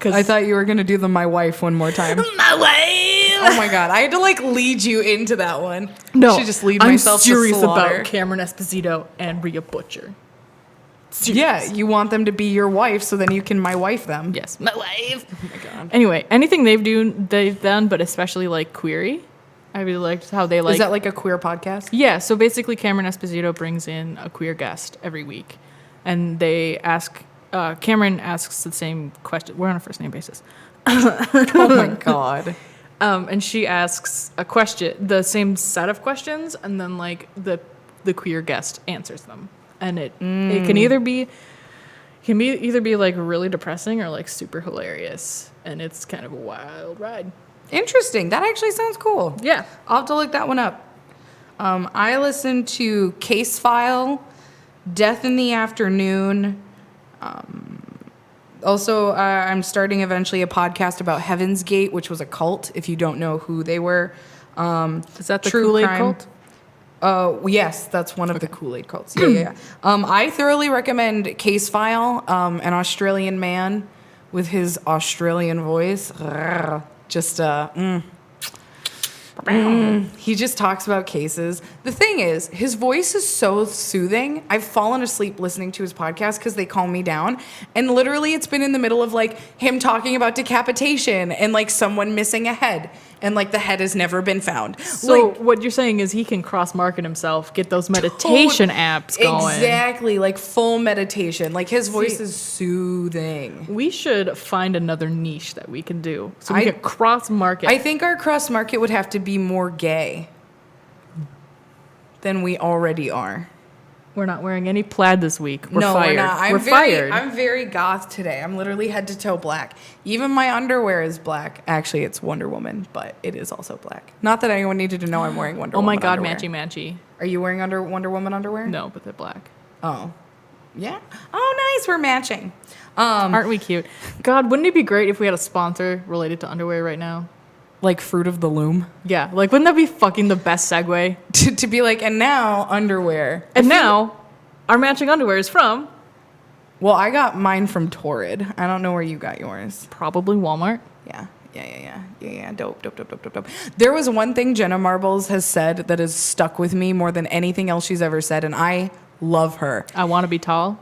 I thought you were going to do the My Wife one more time. My wife! Oh, my God. I had to, like, lead you into that one. No, I should just lead I'm myself serious to slaughter. about Cameron Esposito and Rhea Butcher. Yeah, you want them to be your wife so then you can My Wife them. Yes, my wife. Oh, my God. Anyway, anything they've done, but especially like Query, I really liked how they like. Is that like a queer podcast? Yeah, so basically Cameron Esposito brings in a queer guest every week, and they ask. Cameron asks the same question. We're on a first name basis. Oh, my God. And she asks a question, the same set of questions, and then like the queer guest answers them, and it can either be like really depressing or like super hilarious, and it's kind of a wild ride. Interesting. That actually sounds cool. Yeah. I'll have to look that one up. I listened to Case File, Death in the Afternoon. Also, I'm starting eventually a podcast about Heaven's Gate, which was a cult, if you don't know who they were. Is that the True Kool-Aid crime. cult? Yes, that's one of the Kool-Aid cults. Yeah. I thoroughly recommend Case File, an Australian man with his Australian voice. He just talks about cases. The thing is, his voice is so soothing. I've fallen asleep listening to his podcast because they calm me down. And literally, it's been in the middle of like him talking about decapitation and like someone missing a head. And like the head has never been found. So like, what you're saying is he can cross-market himself, get those meditation apps going. Exactly, like full meditation. Like his voice is soothing. We should find another niche that we can do. So we can cross-market. I think our cross market would have to be more gay than we already are. We're not wearing any plaid this week. We're No, fired. we're not. We're fired. I'm very goth today. I'm literally head to toe black. Even my underwear is black. Actually, it's Wonder Woman, but it is also black. Not that anyone needed to know I'm wearing Wonder Oh Woman my God, underwear. matchy. Are you wearing Wonder Woman underwear? No, but they're black. Oh. Yeah? Oh, nice. We're matching. Aren't we cute? God, wouldn't it be great if we had a sponsor related to underwear right now? Like Fruit of the Loom. Yeah, like wouldn't that be fucking the best segue? To be like, and now underwear. And now, our matching underwear is from Well, I got mine from Torrid. I don't know where you got yours. probably Walmart. Yeah. Dope. There was one thing Jenna Marbles has said that has stuck with me more than anything else she's ever said, and I love her. I want to be tall.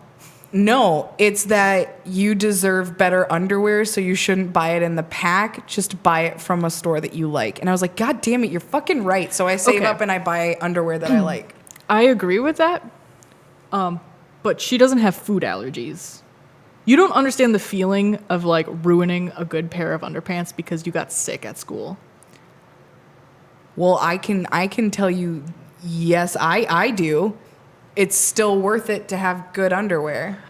No, it's that you deserve better underwear, so you shouldn't buy it in the pack. Just buy it from a store that you like. And I was like, God damn it, you're fucking right. So I save Okay. up and I buy underwear that I like. I agree with that. But she doesn't have food allergies. You don't understand the feeling of like ruining a good pair of underpants because you got sick at school. Well, I can tell you, yes, I do. It's still worth it to have good underwear.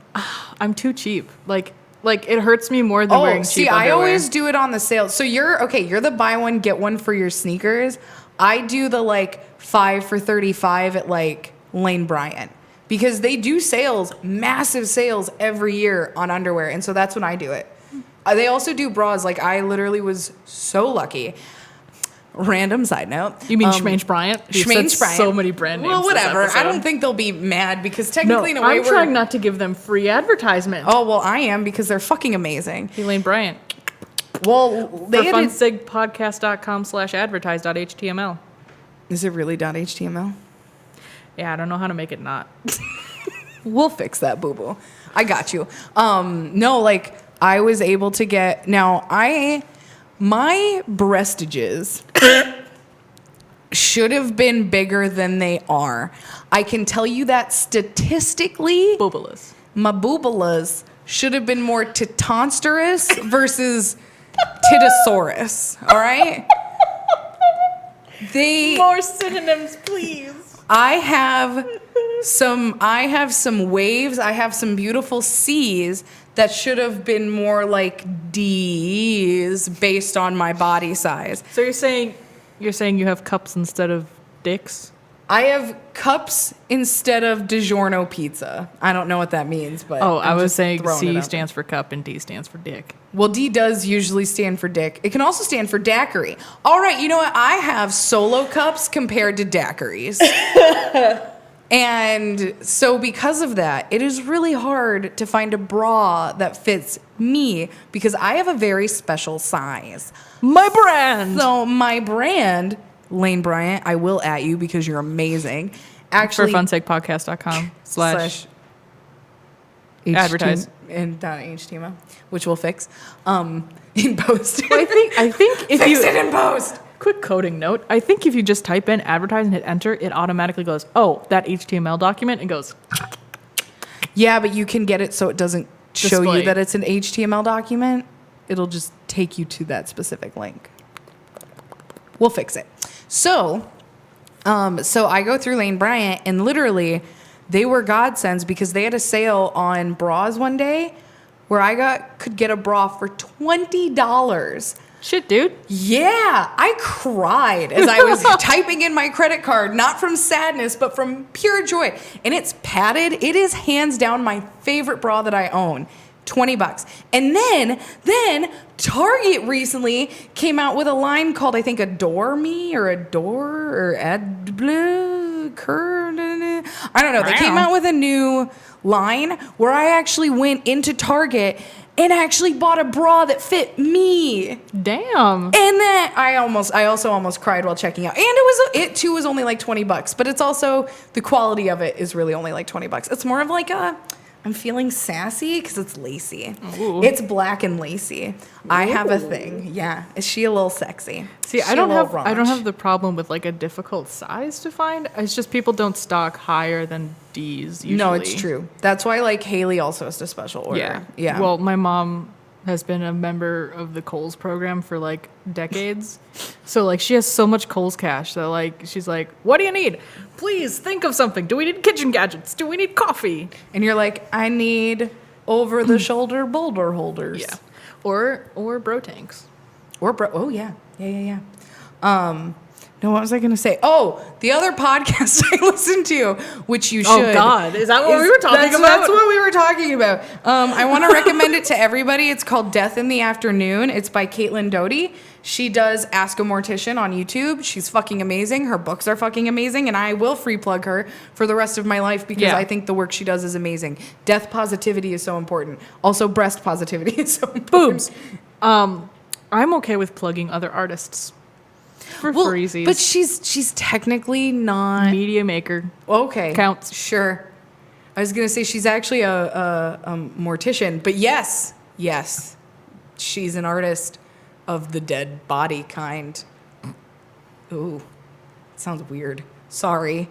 I'm too cheap. Like it hurts me more than wearing cheap underwear. I always do it on the sale. So you're the buy one get one for your sneakers. I do the like 5 for $35 at like Lane Bryant because they do sales, massive sales every year on underwear, and so that's when I do it. They also do bras. Like I literally was so lucky. Random side note. You mean Schmange Bryant? You've said Schmange Bryant. so many brand names. Well, this whatever. I episode. don't think they'll be mad because No, technically in a way I'm trying not to give them free advertisement. Oh, well, I am because they're fucking amazing. Elaine Bryant. Well, For they had funsigpodcast.com/advertise.html. Is it really .html? Yeah, I don't know how to make it not. We'll fix that, boo-boo. I got you. No, like, I was able to get... Now, my breastages should have been bigger than they are. I can tell you that statistically, Boobalus. my boobalas should have been more titonsterous versus titosaurus. All right? More synonyms, please. I have some waves. I have some beautiful C's that should have been more like D's based on my body size. So you're saying you have cups instead of dicks? I have cups instead of DiGiorno pizza. I don't know what that means, but I was just saying throwing it C out stands for cup and D stands for dick. Well, D does usually stand for dick. It can also stand for daiquiri. All right, you know what? I have solo cups compared to daiquiris. And so because of that, it is really hard to find a bra that fits me because I have a very special size. My brand! So my brand, Lane Bryant, I will at you because you're amazing. Actually, For funsakepodcast.com slash advertise. And .html, which we'll fix in post. I think if Fix it in post. Quick coding note. I think if you just type in advertise and hit enter, it automatically goes, oh, that HTML document, and goes. Yeah, but you can get it so it doesn't show Display. you that it's an HTML document. It'll just take you to that specific link. We'll fix it. So I go through Lane Bryant, and literally, they were godsends because they had a sale on bras one day where could get a bra for $20. Shit, dude. Yeah, I cried as I was typing in my credit card, not from sadness, but from pure joy. And it's padded. It is hands down my favorite bra that I own. $20. And then Target recently came out with a line called, I think, Adore Me or Adore or Ad Blue Cur. I don't know. They came out with a new line where I actually went into Target and actually bought a bra that fit me. Damn. And then I also almost cried while checking out. And it too was only like $20, but it's also the quality of it is really only like $20. It's more of like I'm feeling sassy because it's lacy. Ooh. It's black and lacy. I have a thing. Yeah. Is she a little sexy? See, I don't have the problem with like a difficult size to find. It's just people don't stock higher than D's usually. No, it's true. That's why like Haley also has a special order. Yeah. Yeah. Well, my mom has been a member of the Kohl's program for like decades. So like she has so much Kohl's cash that like she's like, what do you need? Please think of something. Do we need kitchen gadgets? Do we need coffee? And you're like, I need over the shoulder boulder holders. Yeah. Or bro tanks. Oh yeah. Yeah. No, what was I gonna say? Oh, the other podcast I listened to, which you should. Oh God, is that what we were talking about? That's what we were talking about. I want to recommend it to everybody. It's called Death in the Afternoon. It's by Caitlin Doty. She does Ask a Mortician on YouTube. She's fucking amazing. Her books are fucking amazing, and I will free plug her for the rest of my life because I think the work she does is amazing. Death positivity is so important. Also, breast positivity is so important. Boobs. I'm okay with plugging other artists for freezies. But she's technically not media maker. Okay. Counts. Sure. I was going to say she's actually a mortician, but yes, she's an artist of the dead body kind. Ooh, sounds weird. Sorry,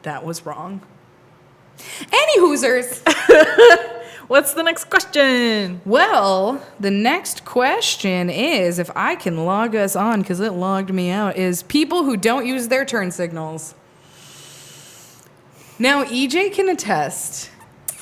that was wrong. Any hoosers. What's the next question? Well, the next question is, if I can log us on, because it logged me out, is people who don't use their turn signals. Now, EJ can attest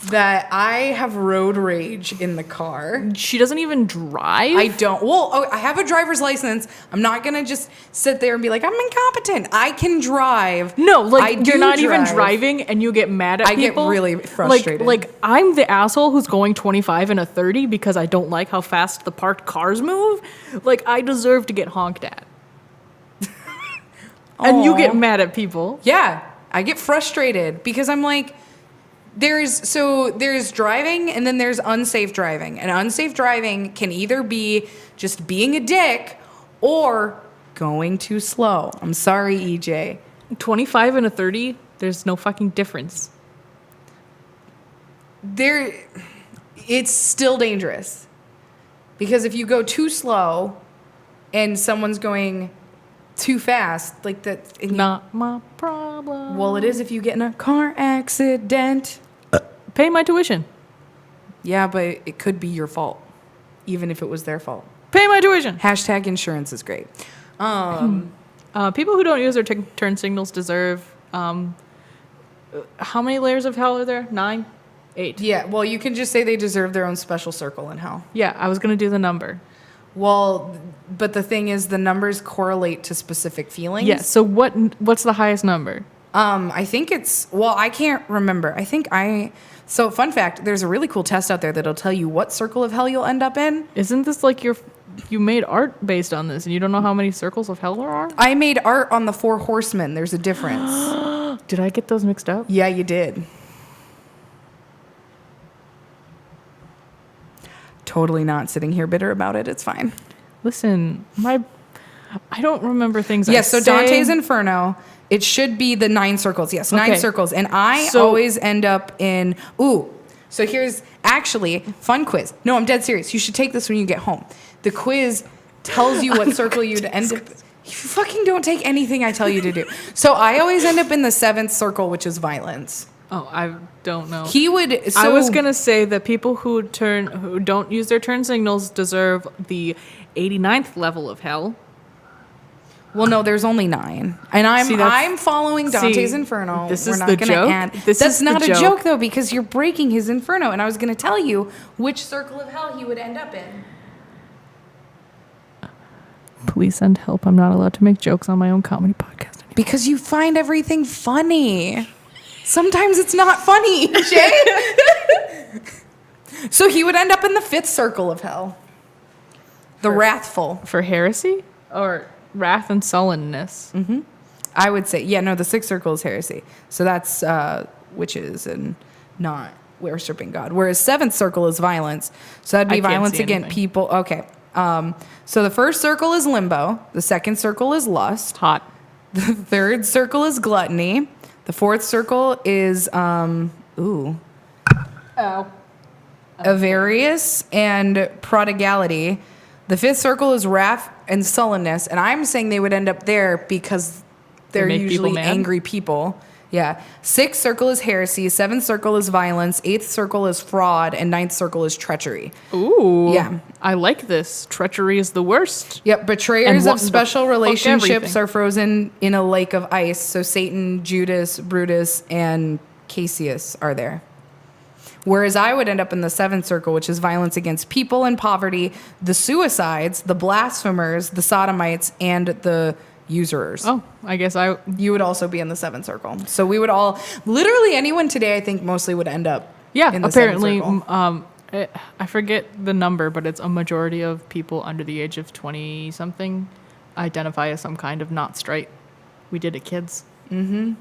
that I have road rage in the car. She doesn't even drive? I don't. Well, I have a driver's license. I'm not going to just sit there and be like, I'm incompetent. I can drive. No, like, I you're not do even drive. driving and you get mad at people. I get really frustrated. Like, I'm the asshole who's going 25 in a 30 because I don't like how fast the parked cars move. Like, I deserve to get honked at. And you get mad at people. Yeah, I get frustrated because I'm like, There's driving and then there's unsafe driving. And unsafe driving can either be just being a dick or going too slow. I'm sorry, EJ. 25 and a 30, there's no fucking difference. It's still dangerous. Because if you go too slow and someone's going too fast, like that. Not my problem. Well, it is if you get in a car accident. Pay my tuition. Yeah, but it could be your fault, even if it was their fault. Pay my tuition. Hashtag insurance is great. People who don't use their turn signals deserve. How many layers of hell are there? 9? 8? Yeah, well, you can just say they deserve their own special circle in hell. Yeah, I was gonna do the number. Well, but the thing is, the numbers correlate to specific feelings. Yeah. So what's the highest number? I think I can't remember. So fun fact, there's a really cool test out there that'll tell you what circle of hell you'll end up in. Isn't this like you made art based on this and you don't know how many circles of hell there are? I made art on the 4 horsemen. There's a difference. Did I get those mixed up? Yeah, you did. Totally not sitting here bitter about it. It's fine. Listen, I don't remember things. Yes, so say. Dante's Inferno, it should be the 9 circles. Yes, 9 Okay. circles. And I always end up in, so here's actually, fun quiz. No, I'm dead serious. You should take this when you get home. The quiz tells you what circle you'd end up. You fucking don't take anything I tell you to do. So I always end up in the 7th circle, which is violence. Oh, I don't know. I was gonna say that people who don't use their turn signals deserve the 89th level of hell. Well, no, there's only 9, and I'm following Dante's Inferno. This We're is not the gonna joke. add. This That's is not the a joke. joke though, because you're breaking his Inferno, and I was gonna tell you which circle of hell he would end up in. Please send help. I'm not allowed to make jokes on my own comedy podcast anymore. Because you find everything funny. Sometimes it's not funny, Jay. So he would end up in the 5th circle of hell. The wrathful. For heresy or wrath and sullenness. Mm-hmm. I would say, the 6th circle is heresy. So that's witches and not worshiping God. Whereas 7th circle is violence. So that'd be violence against people. Okay. So the 1st circle is limbo. The 2nd circle is lust. Hot. The 3rd circle is gluttony. The 4th circle is avarice and prodigality. The 5th circle is wrath and sullenness, and I'm saying they would end up there because they're usually angry people. Yeah. 6th circle is heresy. 7th circle is violence. 8th circle is fraud, and 9th circle is treachery. Ooh. Yeah. I like this. Treachery is the worst. Yep. Betrayers of special relationships everything. are frozen in a lake of ice. So Satan, Judas, Brutus, and Cassius are there. Whereas I would end up in the 7th circle, which is violence against people and poverty, the suicides, the blasphemers, the sodomites, and the usurers. Oh, I guess you would also be in the 7th circle. So we would all, literally anyone today, I think mostly would end up in the apparently 7th circle. I forget the number, but it's a majority of people under the age of 20 something identify as some kind of not straight. We did it, kids. Mm-hmm.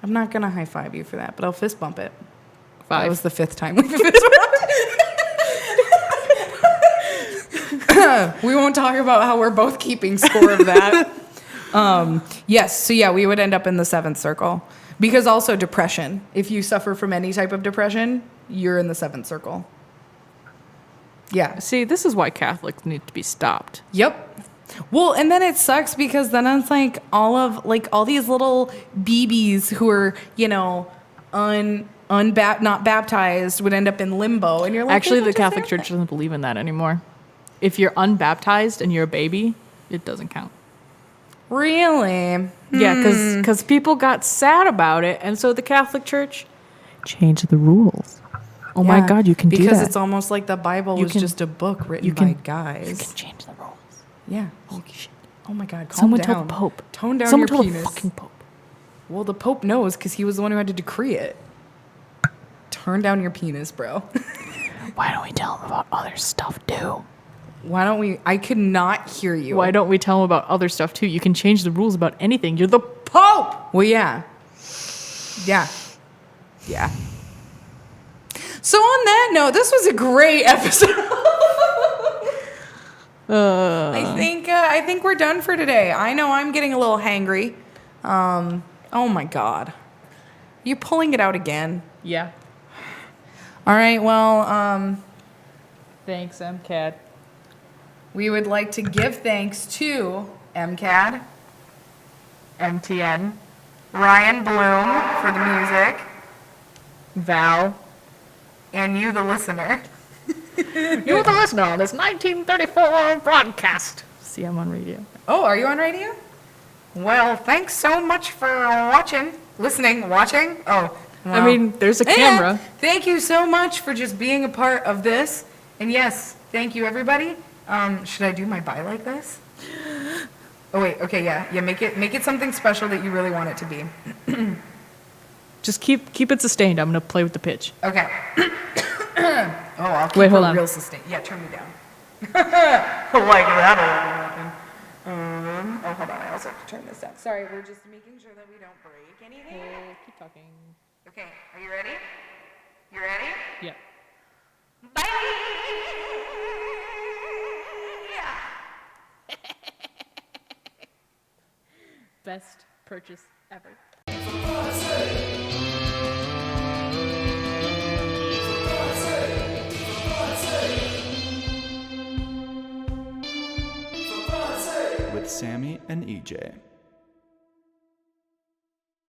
I'm not gonna high five you for that, but I'll fist bump it. 5. That was the 5th time we fist bumped. We won't talk about how we're both keeping score of that. Yes, so yeah, we would end up in the 7th circle. Because also depression. If you suffer from any type of depression, you're in the 7th circle. Yeah. See, this is why Catholics need to be stopped. Yep. Well, and then it sucks because then it's like all these little BBs who are, not baptized would end up in limbo, and you're like, actually, the Catholic Church doesn't believe in that anymore. If you're unbaptized and you're a baby, it doesn't count. Really? Yeah, because people got sad about it, and so the Catholic Church changed the rules. Oh my God, you can do that. Because it's almost like the Bible was just a book written by guys. You can change the rules. Yeah. Holy shit. Oh my God, calm Someone down. told the Pope. Tone down Someone your told penis. the fucking Pope. Well, the Pope knows because he was the one who had to decree it. Turn down your penis, bro. Why don't we tell him about other stuff too? Why don't we? I could not hear you. Why don't we tell him about other stuff too? You can change the rules about anything. You're the Pope. Well, yeah. Yeah. Yeah. So on that note, this was a great episode. I think we're done for today. I know I'm getting a little hangry. Oh my God. You're pulling it out again. Yeah. All right, well, Thanks, MCAT. we would like to give thanks to MCAD, MTN. Ryan Bloom for the music, Val. and you, the listener. You're the listener on this 1934 broadcast. See, I'm on radio. Oh, are you on radio? Well, thanks so much for listening, watching. Oh, well. I mean, there's a camera. Thank you so much for just being a part of this. And yes, thank you, everybody. Should I do my bye like this? Oh wait, okay, yeah, make it something special that you really want it to be. Just keep it sustained. I'm gonna play with the pitch. Okay. I'll keep Wait, hold on. real sustained. Yeah, turn me down. Like that'll happen. Hold on, I also have to turn this down. Sorry, we're just making sure that we don't break anything. Keep talking. Okay, are you ready? You ready? Yeah. Bye! Best purchase ever. With Sammy and EJ.